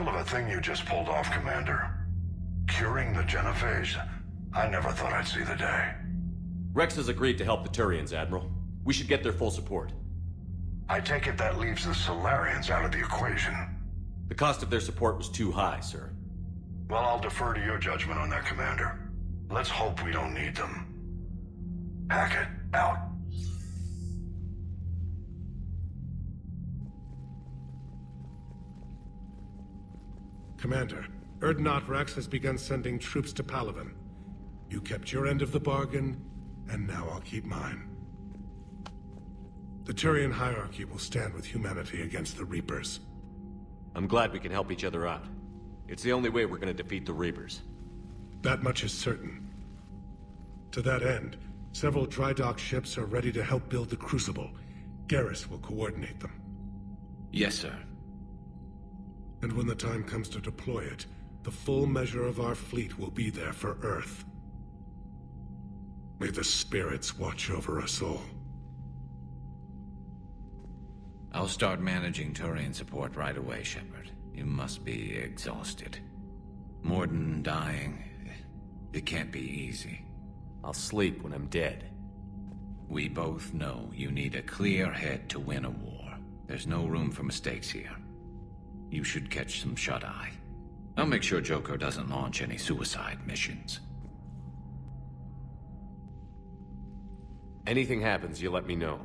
hell of a thing you just pulled off, Commander. Curing the genophage? I never thought I'd see the day. Rex has agreed to help the Turians, Admiral. We should get their full support. I take it that leaves the Solarians out of the equation. The cost of their support was too high, sir. Well, I'll defer to your judgment on that, Commander. Let's hope we don't need them. Hackett, out. Commander, Urdnot Rex has begun sending troops to Palaven. You kept your end of the bargain, and now I'll keep mine. The Turian hierarchy will stand with humanity against the Reapers. I'm glad we can help each other out. It's the only way we're gonna defeat the Reapers. That much is certain. To that end, several dry dock ships are ready to help build the Crucible. Garrus will coordinate them. Yes, sir. And when the time comes to deploy it, the full measure of our fleet will be there for Earth. May the spirits watch over us all. I'll start managing Turian support right away, Shepard. You must be exhausted. Morden dying, it can't be easy. I'll sleep when I'm dead. We both know you need a clear head to win a war. There's no room for mistakes here. You should catch some shut-eye. I'll make sure Joker doesn't launch any suicide missions. Anything happens, you let me know.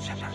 Shepard.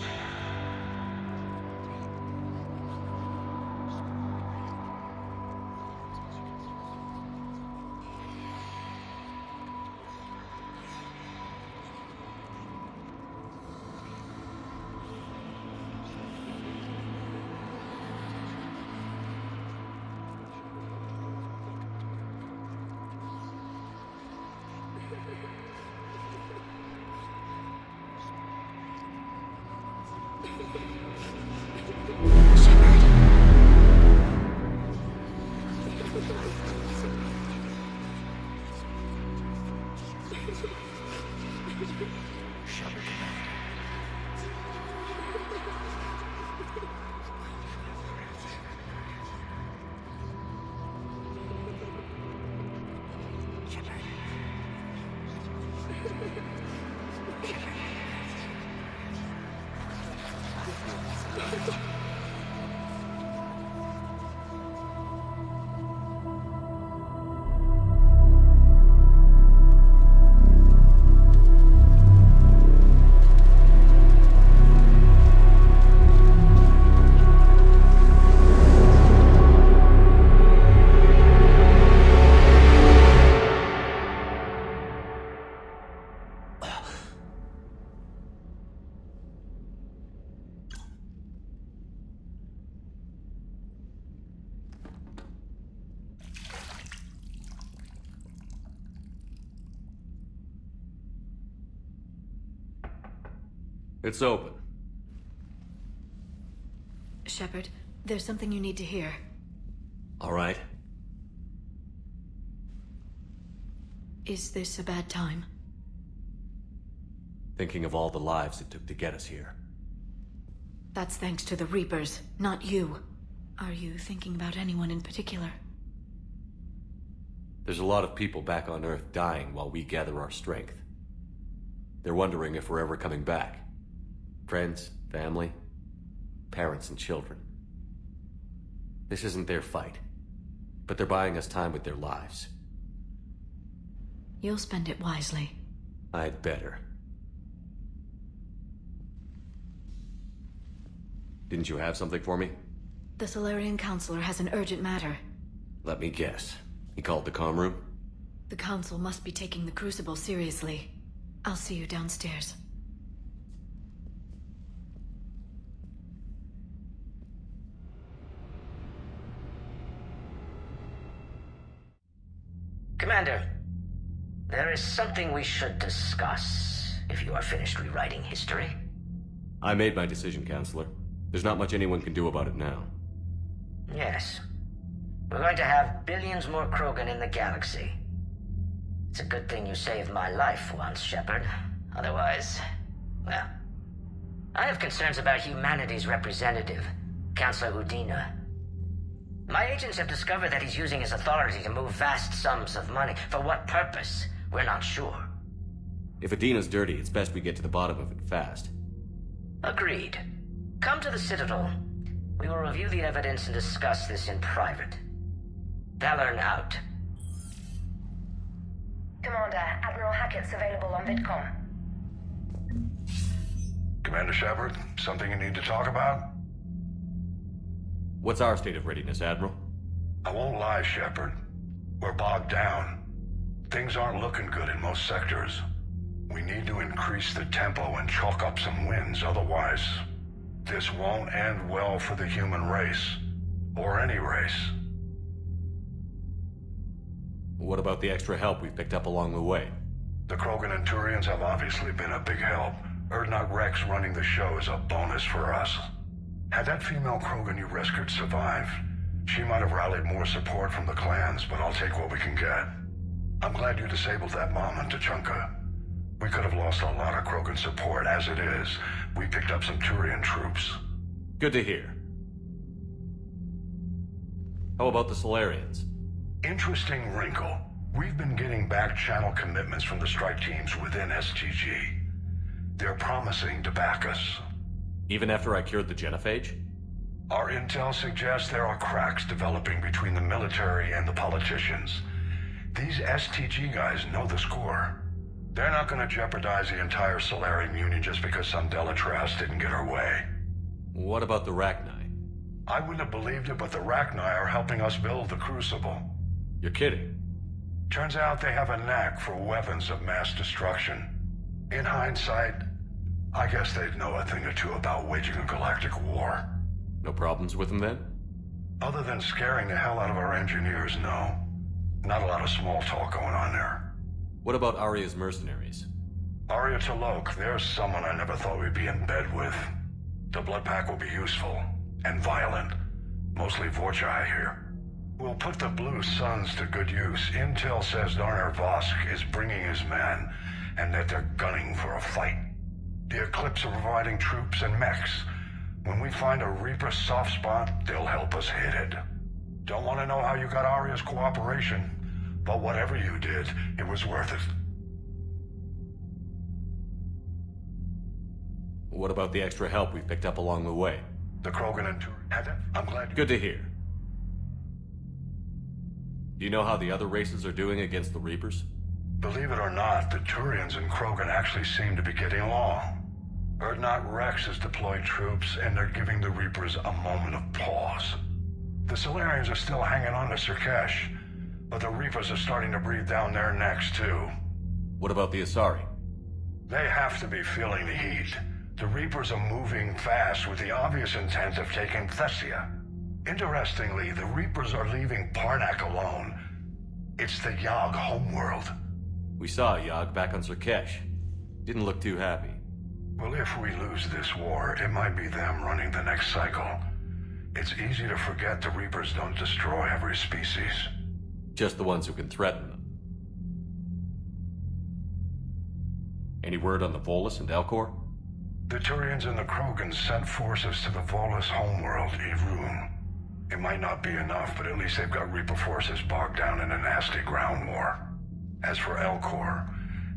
It's open. Shepard, there's something you need to hear. All right. Is this a bad time? Thinking of all the lives it took to get us here. That's thanks to the Reapers, not you. Are you thinking about anyone in particular? There's a lot of people back on Earth dying while we gather our strength. They're wondering if we're ever coming back. Friends, family, parents and children. This isn't their fight, but they're buying us time with their lives. You'll spend it wisely. I'd better. Didn't you have something for me? The Solarian Counselor has an urgent matter. Let me guess. He called the comm room? The Council must be taking the Crucible seriously. I'll see you downstairs. Commander, there is something we should discuss, if you are finished rewriting history. I made my decision, Counselor. There's not much anyone can do about it now. Yes. We're going to have billions more Krogan in the galaxy. It's a good thing you saved my life once, Shepard. Otherwise, well... I have concerns about humanity's representative, Councillor Udina. My agents have discovered that he's using his authority to move vast sums of money. For what purpose? We're not sure. If Adina's dirty, it's best we get to the bottom of it fast. Agreed. Come to the Citadel. We will review the evidence and discuss this in private. Valorn out. Commander, Admiral Hackett's available on VidCom. Commander Shepard, something you need to talk about? What's our state of readiness, Admiral? I won't lie, Shepard. We're bogged down. Things aren't looking good in most sectors. We need to increase the tempo and chalk up some wins, otherwise... this won't end well for the human race. Or any race. What about the extra help we picked up along the way? The Krogan and Turians have obviously been a big help. Urdnot Rex running the show is a bonus for us. Had that female Krogan you rescued survived, she might have rallied more support from the clans, but I'll take what we can get. I'm glad you disabled that bomb in Tuchanka. We could have lost a lot of Krogan support. As it is, we picked up some Turian troops. Good to hear. How about the Solarians? Interesting wrinkle. We've been getting back-channel commitments from the strike teams within STG. They're promising to back us. Even after I cured the genophage? Our intel suggests there are cracks developing between the military and the politicians. These STG guys know the score. They're not going to jeopardize the entire Solarian Union just because some Delatras didn't get her way. What about the Rachni? I wouldn't have believed it, but the Rachni are helping us build the Crucible. You're kidding. Turns out they have a knack for weapons of mass destruction. In hindsight, I guess they'd know a thing or two about waging a galactic war. No problems with them then? Other than scaring the hell out of our engineers, no. Not a lot of small talk going on there. What about Arya's mercenaries? Arya T'Lok, there's someone I never thought we'd be in bed with. The blood pack will be useful. And violent. Mostly Vorcha here. We'll put the Blue Suns to good use. Intel says Darner Vosk is bringing his men, and that they're gunning for a fight. The Eclipse are providing troops and mechs. When we find a Reaper soft spot, they'll help us hit it. Don't want to know how you got Arya's cooperation, but whatever you did, it was worth it. What about the extra help we picked up along the way? The Krogan and Turian. I'm glad you... Good to hear. Do you know how the other races are doing against the Reapers? Believe it or not, the Turians and Krogan actually seem to be getting along. Urdnot Rex has deployed troops, and they're giving the Reapers a moment of pause. The Solarians are still hanging on to Surkesh, but the Reapers are starting to breathe down their necks, too. What about the Asari? They have to be feeling the heat. The Reapers are moving fast with the obvious intent of taking Thessia. Interestingly, the Reapers are leaving Parnak alone. It's the Yog homeworld. We saw Yog back on Surkesh. Didn't look too happy. Well, if we lose this war, it might be them running the next cycle. It's easy to forget the Reapers don't destroy every species. Just the ones who can threaten them. Any word on the Volus and Elcor? The Turians and the Krogan sent forces to the Volus homeworld, Irun. It might not be enough, but at least they've got Reaper forces bogged down in a nasty ground war. As for Elcor,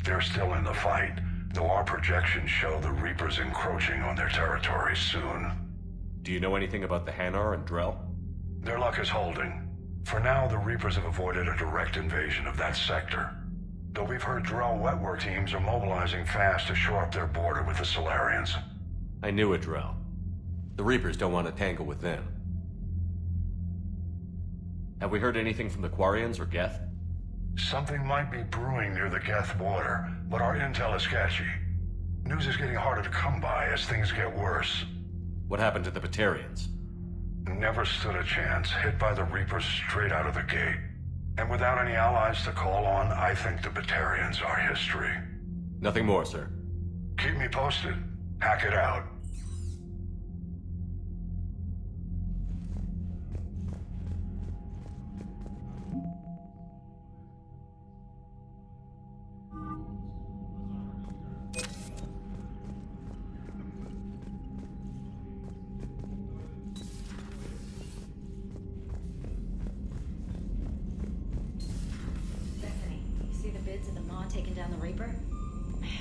they're still in the fight, though our projections show the Reapers encroaching on their territory soon. Do you know anything about the Hanar and Drell? Their luck is holding. For now, the Reapers have avoided a direct invasion of that sector. Though we've heard Drell wetwork teams are mobilizing fast to shore up their border with the Solarians. I knew it, Drell. The Reapers don't want to tangle with them. Have we heard anything from the Quarians or Geth? Something might be brewing near the Geth border, but our intel is sketchy. News is getting harder to come by as things get worse. What happened to the Batarians? Never stood a chance, hit by the Reapers straight out of the gate. And without any allies to call on, I think the Batarians are history. Nothing more, sir. Keep me posted. Hack it out. Taking down the Reaper? Man,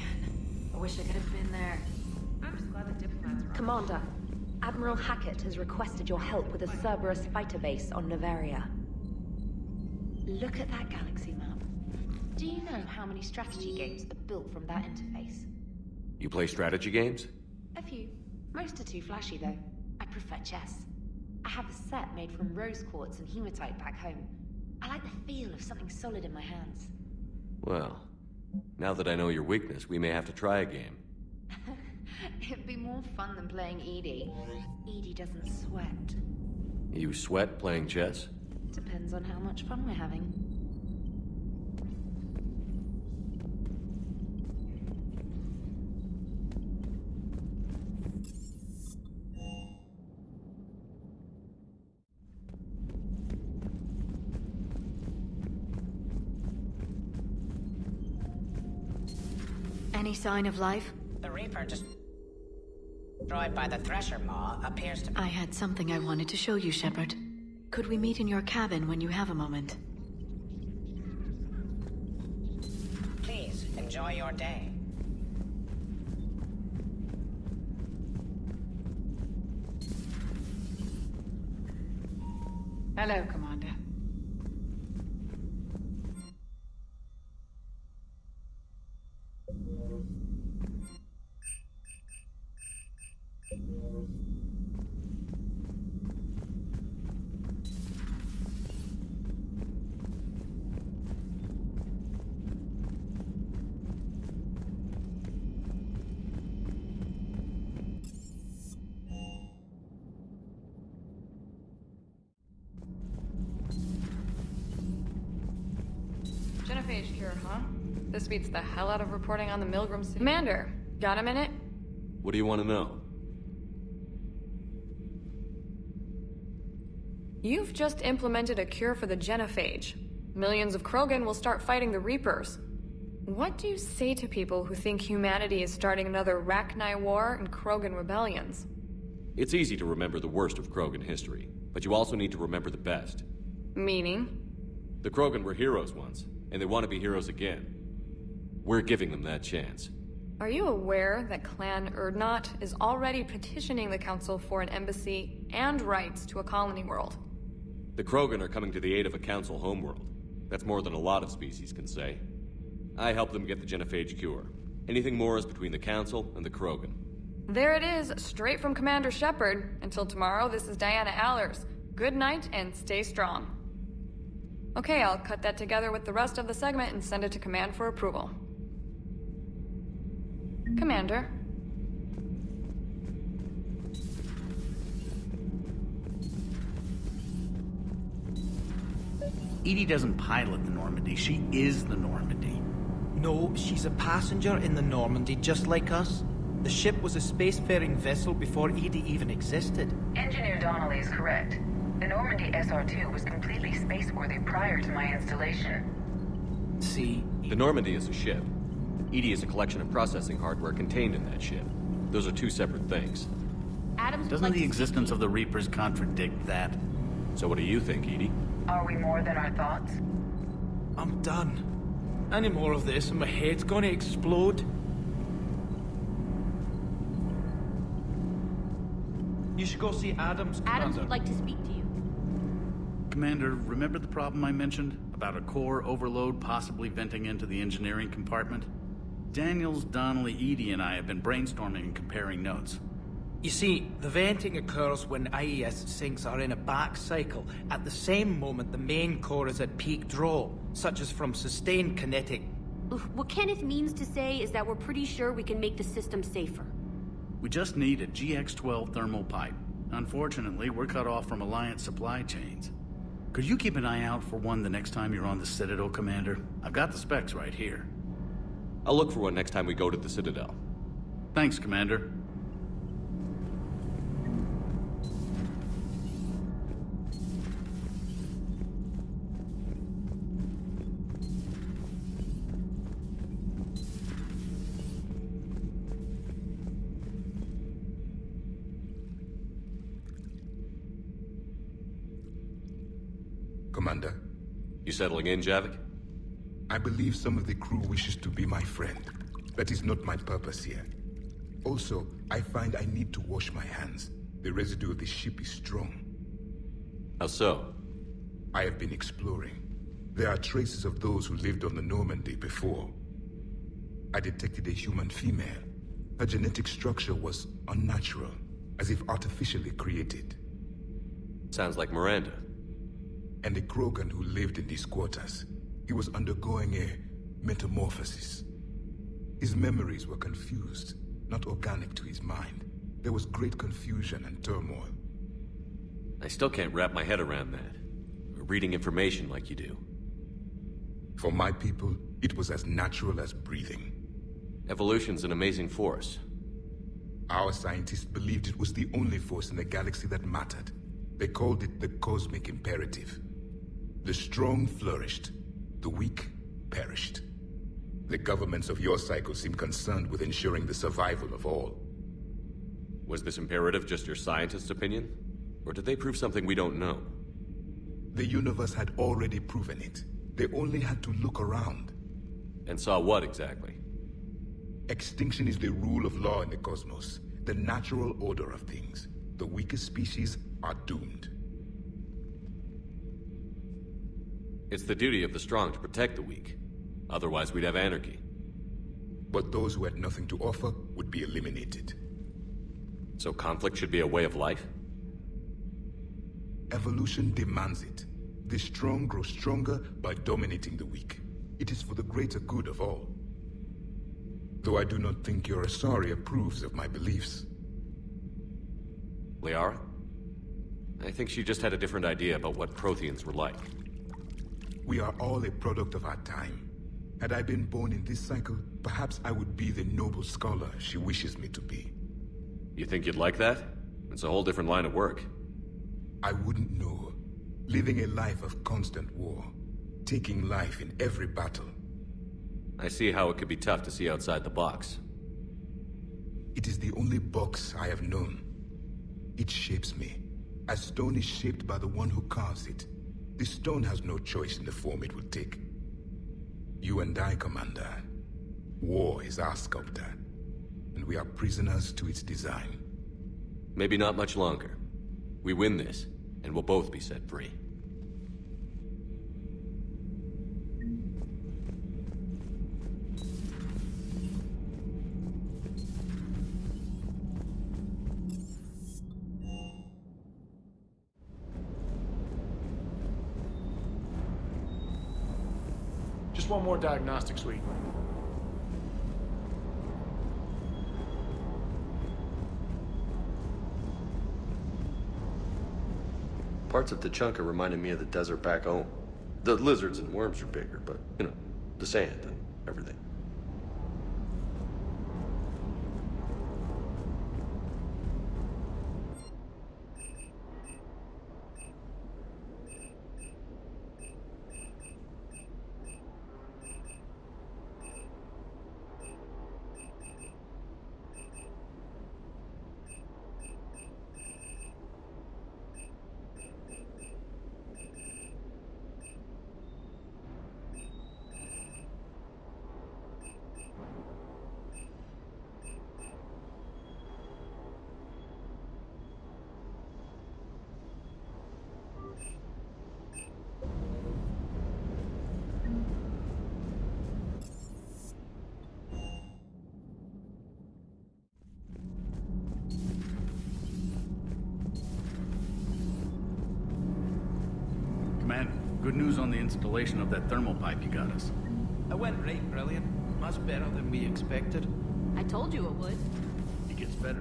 I wish I could have been there. I'm just glad the diplomats are... Commander, Admiral Hackett has requested your help with a Cerberus fighter base on Novaria. Look at that galaxy map. Do you know how many strategy games are built from that interface? You play strategy games? A few. Most are too flashy, though. I prefer chess. I have a set made from rose quartz and hematite back home. I like the feel of something solid in my hands. Well, now that I know your weakness, we may have to try a game. It'd be more fun than playing Edie. Edie doesn't sweat. You sweat playing chess? Depends on how much fun we're having. Any sign of life? The Reaper destroyed by the Thresher Maw appears to... I had something I wanted to show you, Shepard. Could we meet in your cabin when you have a moment? Please, enjoy your day. Hello, Commander. Genophage cure, huh? This beats the hell out of reporting on the Milgram City. Commander, got a minute? What do you want to know? You've just implemented a cure for the genophage. Millions of Krogan will start fighting the Reapers. What do you say to people who think humanity is starting another Rachni War and Krogan rebellions? It's easy to remember the worst of Krogan history, but you also need to remember the best. Meaning? The Krogan were heroes once, and they want to be heroes again. We're giving them that chance. Are you aware that Clan Urdnot is already petitioning the Council for an embassy and rights to a colony world? The Krogan are coming to the aid of a Council homeworld. That's more than a lot of species can say. I help them get the genophage cure. Anything more is between the Council and the Krogan. There it is, straight from Commander Shepard. Until tomorrow, this is Diana Allers. Good night and stay strong. Okay, I'll cut that together with the rest of the segment and send it to Command for approval. Commander. Edie doesn't pilot the Normandy, she is the Normandy. No, she's a passenger in the Normandy, just like us. The ship was a spacefaring vessel before Edie even existed. Engineer Donnelly is correct. The Normandy SR-2 was completely spaceworthy prior to my installation. See? The Normandy is a ship. Edie is a collection of processing hardware contained in that ship. Those are two separate things. Doesn't the existence of the Reapers contradict that? So what do you think, Edie? Are we more than our thoughts? I'm done. Any more of this and my head's gonna explode. You should go see Adams, Commander. Adams would like to speak to you. Commander, remember the problem I mentioned? About a core overload possibly venting into the engineering compartment? Daniels, Donnelly, Edie, and I have been brainstorming and comparing notes. You see, the venting occurs when IES sinks are in a back cycle, at the same moment the main core is at peak draw, such as from sustained kinetic. What Kenneth means to say is that we're pretty sure we can make the system safer. We just need a GX-12 thermal pipe. Unfortunately, we're cut off from Alliance supply chains. Could you keep an eye out for one the next time you're on the Citadel, Commander? I've got the specs right here. I'll look for one next time we go to the Citadel. Thanks, Commander. Commander. You settling in, Javik? I believe some of the crew wishes to be my friend. That is not my purpose here. Also, I find I need to wash my hands. The residue of the ship is strong. How so? I have been exploring. There are traces of those who lived on the Normandy before. I detected a human female. Her genetic structure was unnatural, as if artificially created. Sounds like Miranda. And a Krogan who lived in these quarters. He was undergoing a metamorphosis. His memories were confused, not organic to his mind. There was great confusion and turmoil. I still can't wrap my head around that. Reading information like you do. For my people, it was as natural as breathing. Evolution's an amazing force. Our scientists believed it was the only force in the galaxy that mattered. They called it the cosmic imperative. The strong flourished, the weak perished. The governments of your cycle seem concerned with ensuring the survival of all. Was this imperative just your scientist's opinion? Or did they prove something we don't know? The universe had already proven it. They only had to look around. And saw what exactly? Extinction is the rule of law in the cosmos, the natural order of things. The weakest species are doomed. It's the duty of the strong to protect the weak. Otherwise, we'd have anarchy. But those who had nothing to offer would be eliminated. So conflict should be a way of life? Evolution demands it. The strong grow stronger by dominating the weak. It is for the greater good of all. Though I do not think your Asari approves of my beliefs. Liara? I think she just had a different idea about what Protheans were like. We are all a product of our time. Had I been born in this cycle, perhaps I would be the noble scholar she wishes me to be. You think you'd like that? It's a whole different line of work. I wouldn't know. Living a life of constant war. Taking life in every battle. I see how it could be tough to see outside the box. It is the only box I have known. It shapes me, as stone is shaped by the one who carves it. The stone has no choice in the form it will take. You and I, Commander. War is our sculptor, and we are prisoners to its design. Maybe not much longer. We win this, and we'll both be set free. Just one more diagnostic suite. Parts of Tachanka reminded me of the desert back home. The lizards and worms are bigger, but, you know, the sand and everything. Good news on the installation of that thermal pipe you got us. It went right brilliant. Much better than we expected. I told you it would. It gets better.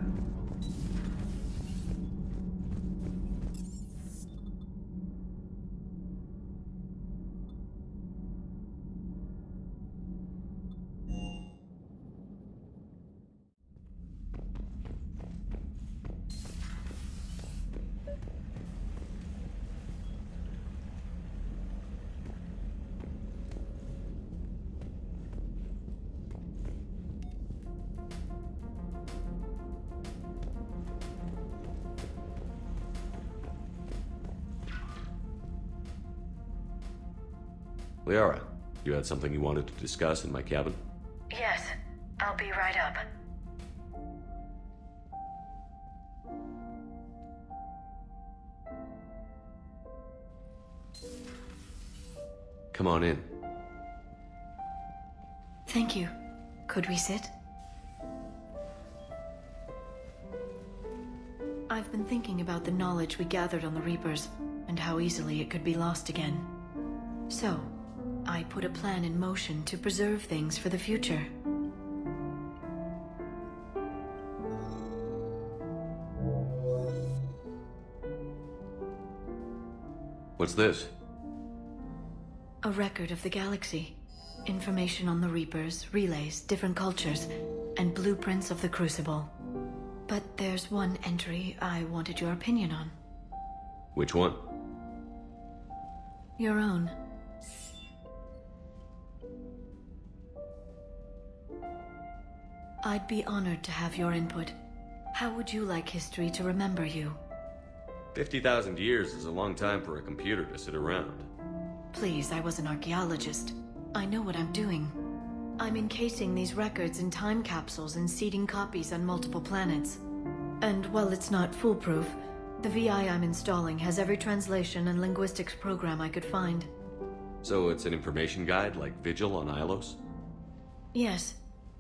Liara, you had something you wanted to discuss in my cabin? Yes, I'll be right up. Come on in. Thank you. Could we sit? I've been thinking about the knowledge we gathered on the Reapers, and how easily it could be lost again. So, I put a plan in motion to preserve things for the future. What's this? A record of the galaxy. Information on the Reapers, relays, different cultures, and blueprints of the Crucible. But there's one entry I wanted your opinion on. Which one? Your own. I'd be honored to have your input. How would you like history to remember you? 50,000 years is a long time for a computer to sit around. Please, I was an archaeologist. I know what I'm doing. I'm encasing these records in time capsules and seeding copies on multiple planets. And while it's not foolproof, the VI I'm installing has every translation and linguistics program I could find. So it's an information guide like Vigil on Ilos? Yes.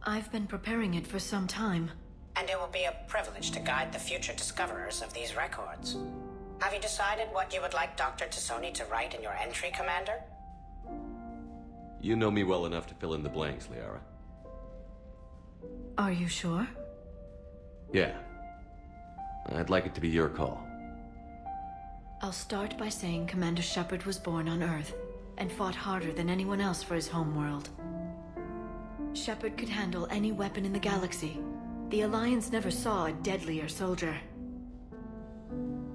I've been preparing it for some time. And it will be a privilege to guide the future discoverers of these records. Have you decided what you would like Dr. Tassoni to write in your entry, Commander? You know me well enough to fill in the blanks, Liara. Are you sure? Yeah. I'd like it to be your call. I'll start by saying Commander Shepard was born on Earth, and fought harder than anyone else for his homeworld. Shepard could handle any weapon in the galaxy. The Alliance never saw a deadlier soldier.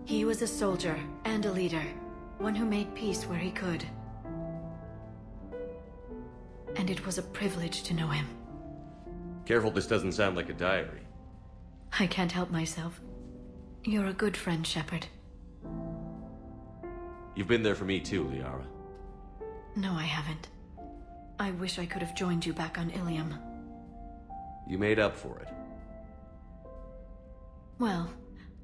He was a soldier and a leader, one who made peace where he could. And it was a privilege to know him. Careful, this doesn't sound like a diary. I can't help myself. You're a good friend, Shepard. You've been there for me too, Liara. No, I haven't. I wish I could have joined you back on Ilium. You made up for it. Well,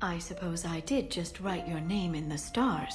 I suppose I did just write your name in the stars.